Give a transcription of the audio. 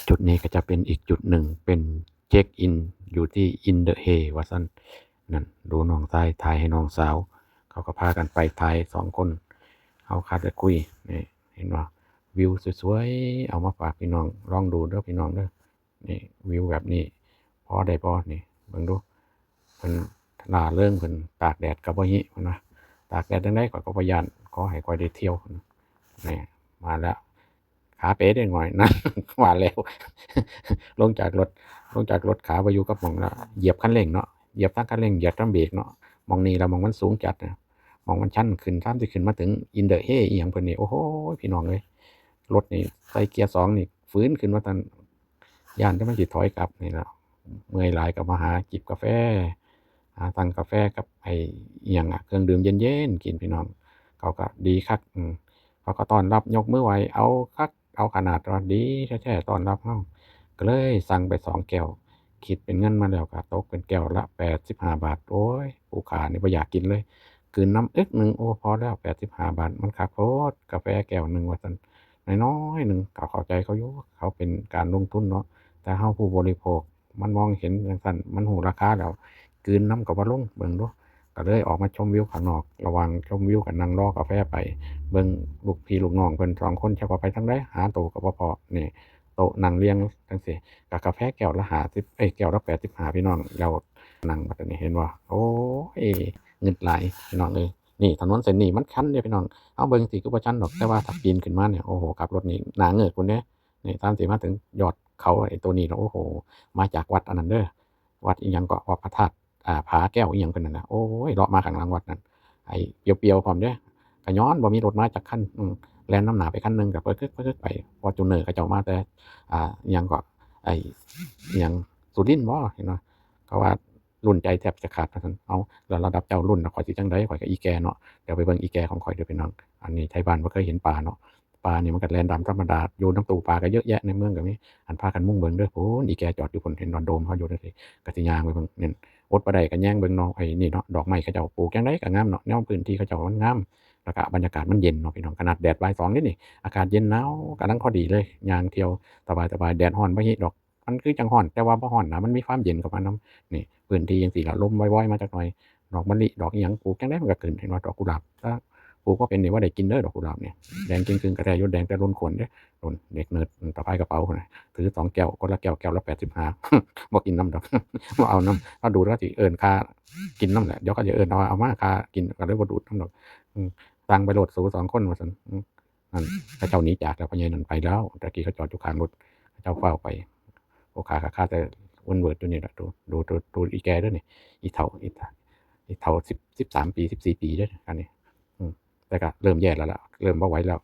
จุดนี้ก็จะเป็นอีกจุดหนึ่งเป็นเช็คอินอยู่ที่อินเดอะเฮว่าซั่นนั่นดูน้องชายถ่ายให้น้องสาวเขาก็พากันไปถ่าย2คนเอาคาได้คุยนี่เห็นว่าวิวสวยๆเอามาฝากพี่น้องลองดูเด้อพี่น้องเด้อนี่วิวแบบนี้พอได้บ่นี่เบิ่งดูเพิ่นล่าเริงเพิ่นตากแดดก็บ่ฮิเพิ่นว่าตากแดดจังได๋ข้อยก็บ่ย้านขอให้ข้อยได้เที่ยวนี่มาแล้วขาเป๋เด้งหน่อยนะ ว่าแล้วลงจากรถขาไปอยู่กับหม่องแล้วเหยียบคันเร่งเนาะเหยียบทั้งคันเร่งเหยียบทั้งเบรกเนาะหม่องนี้แล้วหม่องมันสูงจัดนะหม่องมันชันขึ้นสิขึ้นมาถึง In the Hay อีหยังเพิ่นนี่โอ้โฮพี่น้องเอ้ยรถนี่ใส่เกียร์2นี่ฟื้นขึ้นว่าซั่นย้านแต่มันสิถอยกลับนี่แหล้วเมื่อยหลายก็มาหาจิบกาแฟสั่งกาแฟกับไอ้อิหยังเครื่องดื่มเย็นๆกินพี่น้องเขาก็ดีคักเขาก็ต้อนรับยกมือไหว้เอาคักเอาขนาดว่าดีแท้ๆต้อนรับเราก็เลยสั่งไป2แก้วคิดเป็นเงินมาแล้วก็ตกเป็นแก้วละ85 บาทโอ๊ยผู้ค้านี่บ่อยากกินเลยกลืนน้ำอึกหนึ่งโอ้พอแล้ว85 บาทมันคักโพดกาแฟแก้วหนึ่งว่าซั่นน้อยๆหนึ่งก็เข้าใจเขาอยู่เขาเป็นการลงทุนเนาะแต่เราผู้บริโภคมันมองเห็นจังซั้นมันรู้ราคาแล้วกลืนนำก็บ่ลงเบิ่งดูก็เลยออกมาชมวิวข้างนอกระหว่างชมวิวก็นั่งรอกาแฟไปเบิ่งลูกพี่ลูกน้องเพิ่น2คนจักว่าไปทางใดหาโต๊ะก็บ่พ้อนี่โต๊ะนั่งเรียงจังซี้ก็กาแฟแก้วละ50แก้วละ85พี่น้องแล้วนั่งบัดนี้เห็นบ่โอ๊ยเงิดหลายพี่น้องเอ้ยนี่ถนนเส้นนี้มันชันเด้พี่น้องเอาเบิ่งสิคือบ่ชันดอกแต่ว่าถ้าปีนขึ้นมาเนี่ยโอ้โฮขับรถนี่หน้าเงิกพู้นเด้นี่ตามสิมาถึงยอดเขาไอ้ตัวนี้แล้วโอ้โฮมาจากวัดอันนั้นเด้อวัดอิหยังก็วัดพระธาตุผาแก้วอิหยังเพิ่นนั่นน่ะโอ๊ยเลาะมาข้างหลังวัดนั่นไอ้เปรียวๆพร้อมเด้อก็ย้อนบ่มีรถมาจักคันแล่นนำหน้าไปคันหนึ่งก็ปึกๆๆไป Fortuner เขาเจ้ามาแต่อิหยังก็ไอ้อิหยังสุรินทร์บ่เห็นบ่เขาว่ารุ่นใจแทบจะขาดว่าซั่นเอ้าแล้วระดับเจ้ารุ่นน่ะข้อยสิจั่งใดข้อยก็อีแก่เนาะเดี๋ยวไปเบิ่งอีแก่ของข้อยเด้อพี่น้องอันนี้ไทบ้านบ่เคยเห็นปลาเนาะปลานี่มันก็แล่นตามธรรมดาอยู่นำตู้ปลาก็เยอะแยะในเมืองก็มีหันพากันมุ่งเบิ่งเด้อพู้นอีแก่จอดอยู่พู้นเห็นดอนโดมเขาอยู่เด้อสิก็สิย่างไปเบิ่งนั่นอดบ่ได้ก็แย่งเบิ่งเนาะไอ้นี่เนาะดอกไม้เขาเจ้าปลูกจั่งใดก็งามเนาะแนวพื้นที่เขาเจ้ามันงามแล้วก็บรรยากาศมันเย็นเนาะพี่น้องขนาดแดดบ่าย2เดะนี่ อากาศเย็นหนาวกำลังพอดีเลยย่างเที่ยวสบายๆแดดร้อนบ่ฮิดอกมันคือจังร้อนแต่ว่าบ่ร้อนนะมันมีความเย็นเข้ามานำนี่พื้นที่จังซี้ล่ะลมว่อยๆมาจักหน่อยดอกมะลิดอกอิหยังปลูกจังไดมันก็ขึ้นเห็นว่าดอกกุหลาบถ้าปลูกบ่เป็นนี่บ่ได้กินเด้อดอกกุหลาบเนี่ยแดงจึงๆก็แท้อยู่แดงแต่ล้นขนเด้อโน่นเด็กเนิร์ดสะพายกระเป๋าพุ่นน่ะถือ2แก้วคนละแก้วแก้วละ85 บ่กินนำดอกบ่เอานำถ้าดูดเขาสิเอิ้นค่ากินนำแหละเดี๋ยวเขาจะเอิ้นว่าเอามาค่ากินก็เลยบ่ดูดนำดอกสั่งไปโลดสู2คนว่าซั่นนั่น เขาเจ้าหนีจากแล้วพ่อใหญ่นั่นไปแล้วตะกี้เขาจอดอยู่ข้างรถเขาเจ้าเฝ้าไปพ่อค้าก็คาแต่วนเวิร์ดอยู่นี่แหละดูอีแกเด้อนี่อีเฒ่า13 ปี14 ปีเด้ออันนี้แต่ก็เริ่มแย่แล้วล่ะเริ่มบ่ไหวแล้ว